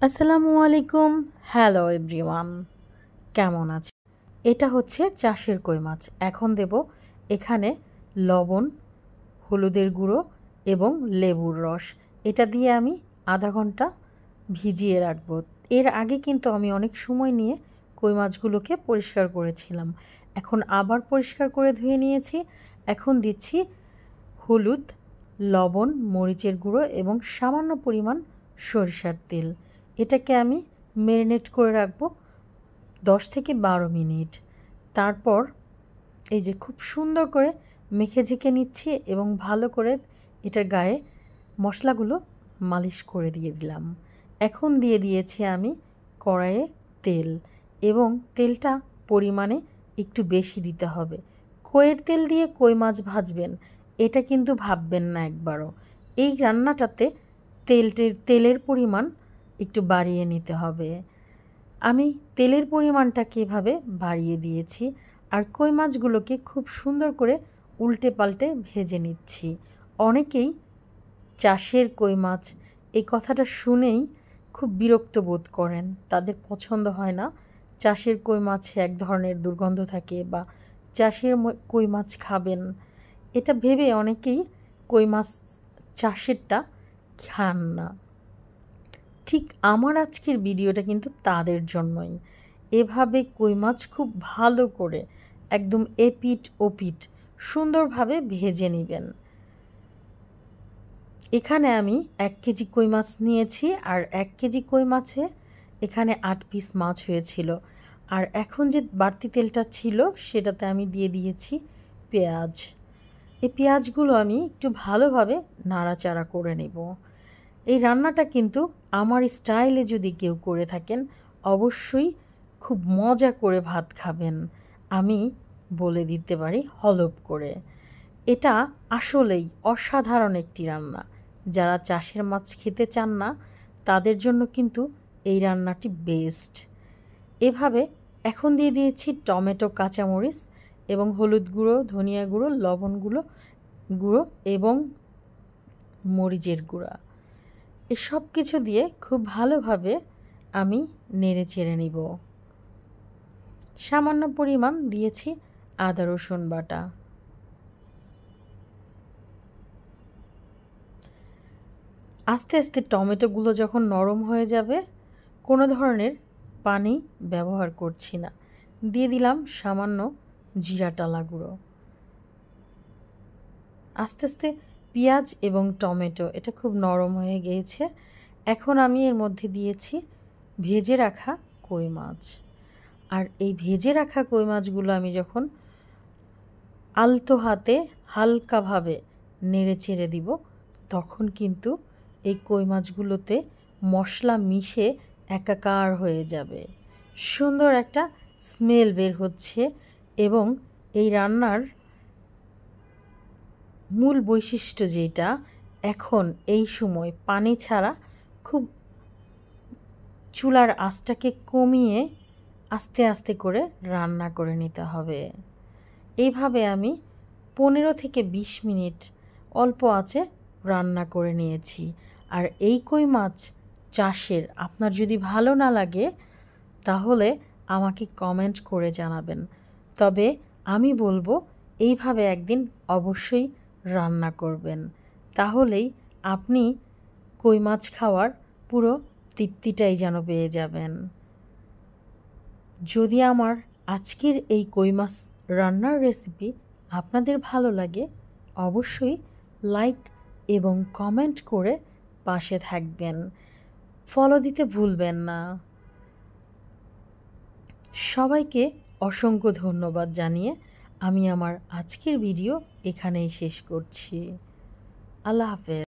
আসসালামু আলাইকুম। Hello everyone, কেমন আছে? এটা হচ্ছে চাষের কই মাছ। এখন দেব এখানে লবণ, হলুদের গুঁড়ো এবং লেবুর রস। এটা দিয়ে আমি আধা ঘন্টা ভিজিয়ে রাখবো। এর আগে কিন্তু আমি অনেক সময় নিয়ে কই মাছগুলোকে পরিষ্কার করেছিলাম। এখন আবার পরিষ্কার করে ধুয়ে নিয়েছি। এখন দিচ্ছি হলুদ, লবণ, মরিচের গুঁড়ো এবং সামান্য পরিমাণ সরিষার তেল। এটাকে আমি ম্যারিনেট করে রাখবো 10 থেকে 12 মিনিট। তারপর এই যে খুব সুন্দর করে মেখে ঝেঁকে নিচ্ছি এবং ভালো করে এটার গায়ে মশলাগুলো মালিশ করে দিয়ে দিলাম। এখন দিয়ে দিয়েছি আমি কড়াইয়ে তেল এবং তেলটা পরিমাণে একটু বেশি দিতে হবে। কইয়ের তেল দিয়ে কই মাছ ভাজবেন এটা কিন্তু ভাববেন না একবারও। এই রান্নাটাতে তেলের পরিমাণ একটু বাড়িয়ে নিতে হবে। আমি তেলের পরিমাণটা কীভাবে বাড়িয়ে দিয়েছি আর কই মাছগুলোকে খুব সুন্দর করে উল্টে পাল্টে ভেজে নিচ্ছি। অনেকেই চাষের কই মাছ এই কথাটা শুনেই খুব বিরক্ত বোধ করেন, তাদের পছন্দ হয় না। চাষের কই মাছে এক ধরনের দুর্গন্ধ থাকে বা চাষের কই মাছ খাবেন এটা ভেবে অনেকেই কই মাছ চাষেরটা খান না। ঠিক আমার আজকের ভিডিওটা কিন্তু তাদের জন্যই। এভাবে কই মাছ খুব ভালো করে একদম এপিট ওপিট সুন্দরভাবে ভেজে নেবেন। এখানে আমি 1 কেজি কই মাছ নিয়েছি আর 1 কেজি কই মাছে এখানে 8 পিস মাছ হয়েছিল। আর এখন যে বাড়তি তেলটা ছিল সেটাতে আমি দিয়ে দিয়েছি পেঁয়াজ। এই পেঁয়াজগুলো আমি একটু ভালোভাবে নাড়াচাড়া করে নেব। এই রান্নাটা কিন্তু আমার স্টাইলে যদি কেউ করে থাকেন অবশ্যই খুব মজা করে ভাত খাবেন, আমি বলে দিতে পারি হলপ করে। এটা আসলেই অসাধারণ একটি রান্না। যারা চাষের মাছ খেতে চান না তাদের জন্য কিন্তু এই রান্নাটি বেস্ট। এভাবে এখন দিয়ে দিয়েছি টমেটো, কাঁচামরিচ এবং হলুদ গুঁড়ো, ধনিয়া গুঁড়ো, লবণ গুঁড়ো এবং মরিচের গুঁড়া। এই সব কিছু দিয়ে খুব ভালোভাবে আমি নেড়ে চেড়ে নিব। সামান্য পরিমাণ দিয়েছি আদা রসুন বাটা। আস্তে আস্তে টমেটোগুলো যখন নরম হয়ে যাবে, কোনো ধরনের পানি ব্যবহার করছি না, দিয়ে দিলাম সামান্য জিরা টালা গুঁড়ো। আস্তে আস্তে পেঁয়াজ এবং টমেটো এটা খুব নরম হয়ে গিয়েছে। এখন আমি এর মধ্যে দিয়েছি ভেজে রাখা কই মাছ। আর এই ভেজে রাখা কই মাছগুলো আমি যখন আলতো হাতে হালকাভাবে নেড়ে চেড়ে দিব তখন কিন্তু এই কই মাছগুলোতে মশলা মিশে একাকার হয়ে যাবে। সুন্দর একটা স্মেল বের হচ্ছে এবং এই রান্নার মূল বৈশিষ্ট্য যেটা, এখন এই সময় পানি ছাড়া খুব চুলার আঁচটাকে কমিয়ে আস্তে আস্তে করে রান্না করে নিতে হবে। এইভাবে আমি 15 থেকে 20 মিনিট অল্প আঁচে রান্না করে নিয়েছি। আর এই কই মাছ চাষের আপনার যদি ভালো না লাগে তাহলে আমাকে কমেন্ট করে জানাবেন। তবে আমি বলবো এইভাবে একদিন অবশ্যই রান্না করবেন, তাহলেই আপনি কই মাছ খাওয়ার পুরো তৃপ্তিটাই যেন পেয়ে যাবেন। যদি আমার আজকের এই কই মাছ রান্নার রেসিপি আপনাদের ভালো লাগে অবশ্যই লাইক এবং কমেন্ট করে পাশে থাকবেন, ফলো দিতে ভুলবেন না। সবাইকে অসংখ্য ধন্যবাদ জানিয়ে আমি আমার আজকের ভিডিও এখানেই শেষ করছি। আল্লাহ হাফেজ।